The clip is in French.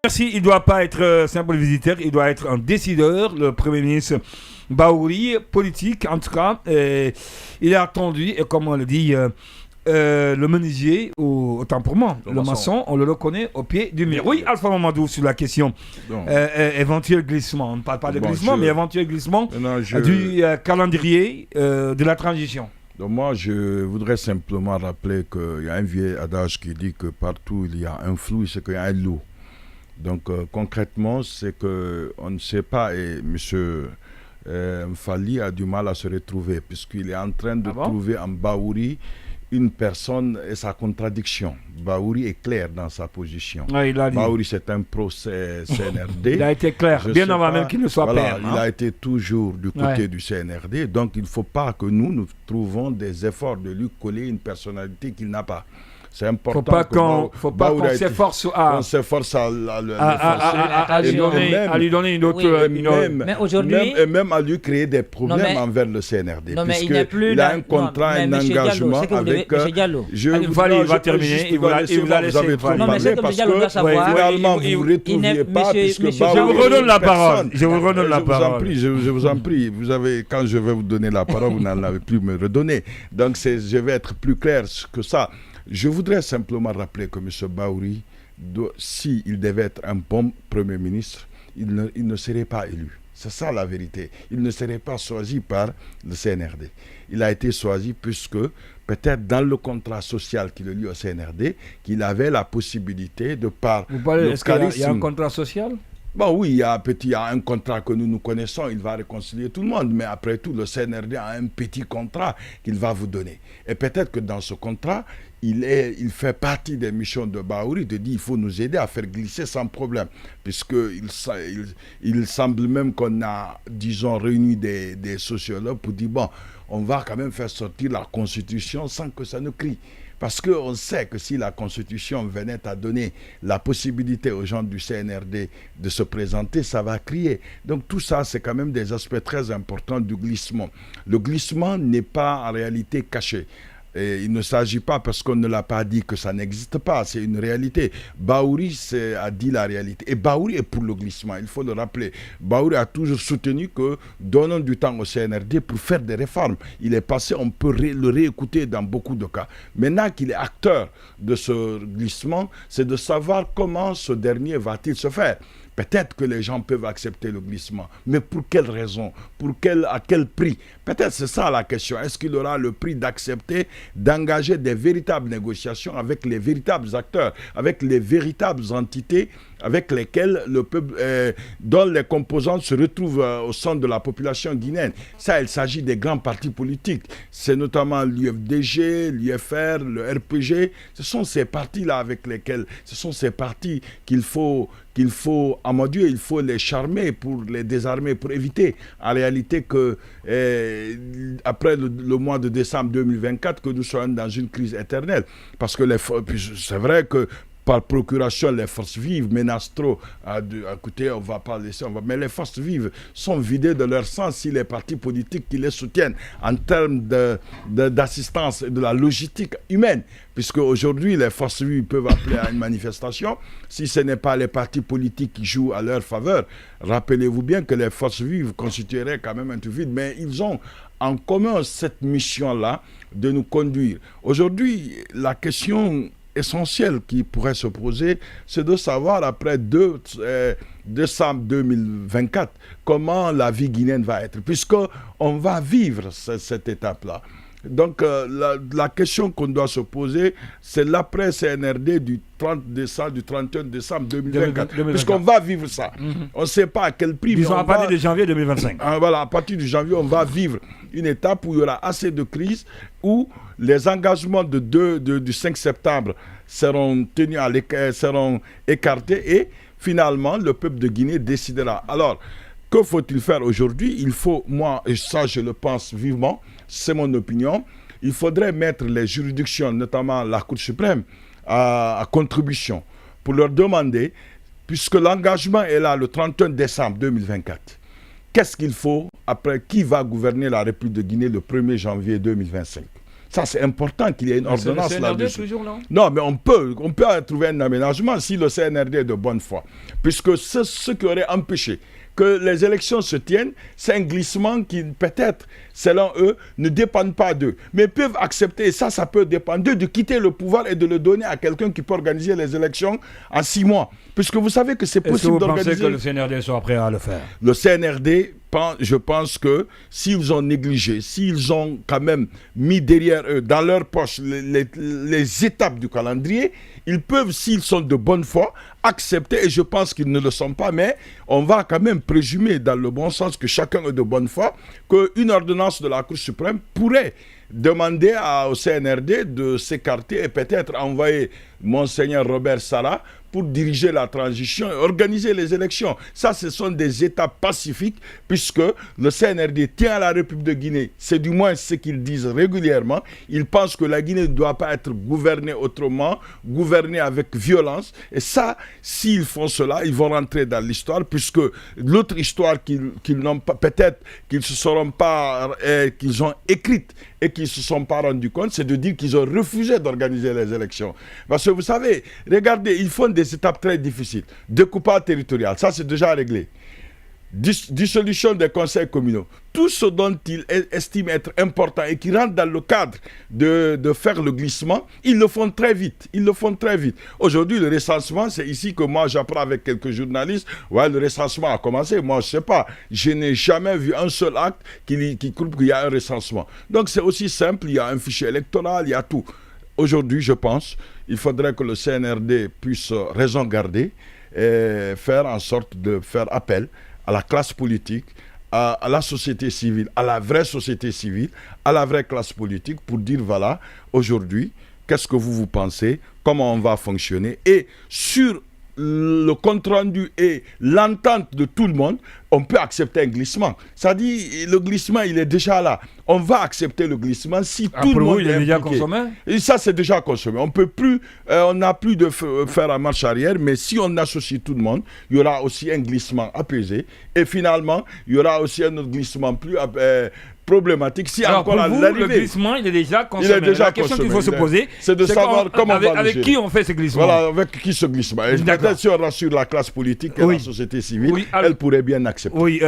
Merci, il ne doit pas être simple visiteur, il doit être un décideur, le Premier ministre Bahouri, politique en tout cas. Il est attendu, et comme on le dit, le menuisier, autant pour moi, le maçon, on le reconnaît au pied du mur. Oui, Alpha Mamadou, sur la question éventuel glissement. On ne parle pas de glissement, mais éventuel glissement du calendrier de la transition. Donc moi, je voudrais simplement rappeler qu'il y a un vieil adage qui dit que partout il y a un flou, c'est qu'il y a un loup. Donc concrètement, c'est qu'on ne sait pas, et monsieur Mfali a du mal à se retrouver, puisqu'il est en train de trouver en Bahouri une personne et sa contradiction. Bahouri est clair dans sa position. Ouais, Bahouri, c'est un procès CNRD. Il a été clair, bien avant même qu'il ne soit père. Il a été toujours du côté du CNRD. Donc, il ne faut pas que nous trouvons des efforts de lui coller une personnalité qu'il n'a pas. C'est important. Faut pas qu'on s'efforce à lui donner une autre. Mais aujourd'hui, et même à lui créer des problèmes envers le CNRD. Non, mais il a un contrat, un engagement avec. Il va terminer. Il va laisser. Non, mais c'est que Diallo doit savoir. Réellement, vous ne vous retrouviez pas. Je vous redonne la parole. Je vous en prie. Quand je vais vous donner la parole, vous n'en avez plus me redonner. Donc, je vais être plus clair que ça. Je voudrais simplement rappeler que M. Bahouri, s'il devait être un bon Premier ministre, il ne serait pas élu. C'est ça la vérité. Il ne serait pas choisi par le CNRD. Il a été choisi puisque, peut-être dans le contrat social qui le lie au CNRD, qu'il avait la possibilité de par Vous parlez, est-ce qu'il y a un contrat social ? Bon, oui, il y a un contrat que nous connaissons, il va réconcilier tout le monde, mais après tout, le CNRD a un petit contrat qu'il va vous donner. Et peut-être que dans ce contrat, il fait partie des missions de Bahouri, de dire il faut nous aider à faire glisser sans problème, puisqu'il semble même qu'on a, disons, réuni des sociologues pour dire, bon, on va quand même faire sortir la Constitution sans que ça ne crie. Parce qu'on sait que si la Constitution venait à donner la possibilité aux gens du CNRD de se présenter, ça va crier. Donc tout ça, c'est quand même des aspects très importants du glissement. Le glissement n'est pas en réalité caché. Et il ne s'agit pas, parce qu'on ne l'a pas dit, que ça n'existe pas, c'est une réalité. Bahouri a dit la réalité. Et Bahouri est pour le glissement, il faut le rappeler. Bahouri a toujours soutenu que donnons du temps au CNRD pour faire des réformes. Il est passé, on peut le réécouter dans beaucoup de cas. Maintenant qu'il est acteur de ce glissement, c'est de savoir comment ce dernier va-t-il se faire. Peut-être que les gens peuvent accepter le glissement, mais pour quelle raison? À quel prix? Peut-être c'est ça la question. Est-ce qu'il aura le prix d'accepter, d'engager des véritables négociations avec les véritables acteurs, avec les véritables entités avec lesquelles le peuple, dont les composantes se retrouvent au centre de la population guinéenne? Ça, il s'agit des grands partis politiques. C'est notamment l'UFDG, l'UFR, le RPG. Ce sont ces partis-là avec lesquels, ce sont ces partis qu'il faut, à mon Dieu, il faut les charmer pour les désarmer, pour éviter en réalité que, après le mois de décembre 2024, que nous soyons dans une crise éternelle. Parce que c'est vrai que par procuration, les forces vives menacent trop. Écoutez, on ne va pas laisser, mais les forces vives sont vidées de leur sens si les partis politiques qui les soutiennent en termes d'assistance et de la logistique humaine. Puisque aujourd'hui, les forces vives peuvent appeler à une manifestation. Si ce n'est pas les partis politiques qui jouent à leur faveur, rappelez-vous bien que les forces vives constitueraient quand même un tout vide, mais ils ont en commun cette mission-là de nous conduire. Aujourd'hui, la question essentiel qui pourrait se poser, c'est de savoir après décembre 2024 comment la vie guinéenne va être, puisqu'on va vivre cette étape-là. Donc la question qu'on doit se poser, c'est l'après-CNRD du 31 décembre 2024, puisqu'on va vivre ça. On ne sait pas à quel prix. Disons à partir de janvier 2025. Voilà, à partir de janvier, on va vivre une étape où il y aura assez de crise, où les engagements du 5 septembre seront écartés et finalement le peuple de Guinée décidera. Alors, que faut-il faire aujourd'hui? Il faut, moi, et ça je le pense vivement, c'est mon opinion, il faudrait mettre les juridictions, notamment la Cour suprême, à contribution pour leur demander, puisque l'engagement est là le 31 décembre 2024, qu'est-ce qu'il faut après? Qui va gouverner la République de Guinée le 1er janvier 2025? Ça, c'est important qu'il y ait une ordonnance le là-dessus. toujours, non? Non, mais on peut trouver un aménagement si le CNRD est de bonne foi. Puisque ce qui aurait empêché que les élections se tiennent, c'est un glissement qui, peut-être, selon eux, ne dépend pas d'eux. Mais peuvent accepter, et ça peut dépendre d'eux, de quitter le pouvoir et de le donner à quelqu'un qui peut organiser les élections en 6 mois. Puisque vous savez que c'est possible d'organiser... Est-ce que vous pensez que le CNRD soit prêt à le faire? Le CNRD, je pense que s'ils ont négligé, s'ils ont quand même mis derrière eux, dans leur poche, les étapes du calendrier, ils peuvent, s'ils sont de bonne foi, accepter, et je pense qu'ils ne le sont pas, mais on va quand même présumer dans le bon sens que chacun est de bonne foi, qu'une ordonnance de la Cour suprême pourrait demander au CNRD de s'écarter et peut-être envoyer Monseigneur Robert Sarah pour diriger la transition et organiser les élections. Ça, ce sont des étapes pacifiques puisque le CNRD tient à la République de Guinée. C'est du moins ce qu'ils disent régulièrement. Ils pensent que la Guinée ne doit pas être gouvernée autrement, gouvernée avec violence. Et ça, s'ils font cela, ils vont rentrer dans l'histoire puisque l'autre histoire qu'ils n'ont pas, peut-être qu'ils se seront pas, qu'ils ont écrite et qu'ils ne se sont pas rendus compte, c'est de dire qu'ils ont refusé d'organiser les élections. Parce que vous savez, regardez, ils font des étapes très difficiles. Découpage territorial, ça c'est déjà réglé. Dissolution des conseils communaux. Tout ce dont ils estiment être important et qui rentre dans le cadre de faire le glissement, ils le font très vite. Ils le font très vite. Aujourd'hui, le recensement, c'est ici que moi j'apprends avec quelques journalistes. Ouais, le recensement a commencé. Moi, je ne sais pas. Je n'ai jamais vu un seul acte qui prouve qu'il y a un recensement. Donc c'est aussi simple. Il y a un fichier électoral, il y a tout. Aujourd'hui, je pense, il faudrait que le CNRD puisse raison garder et faire en sorte de faire appel à la classe politique, à la société civile, à la vraie société civile, à la vraie classe politique pour dire voilà, aujourd'hui, qu'est-ce que vous pensez, comment on va fonctionner et sur le compte-rendu et l'entente de tout le monde, on peut accepter un glissement. Ça dit, le glissement, il est déjà là. On va accepter le glissement si tout le monde il est déjà consommé. Et ça, c'est déjà consommé. On peut plus, on n'a plus de faire en marche arrière, mais si on associe tout le monde, il y aura aussi un glissement apaisé. Et finalement, il y aura aussi un autre glissement plus problématique. Si alors encore pour vous, le glissement, il est déjà consommé. Il est déjà la question qu'il faut se poser, c'est de savoir comment on va avec qui on fait ce glissement. Voilà, avec qui ce glissement. Et peut-être si on rassure la classe politique et la société civile, elle pourrait bien accepter. Oui.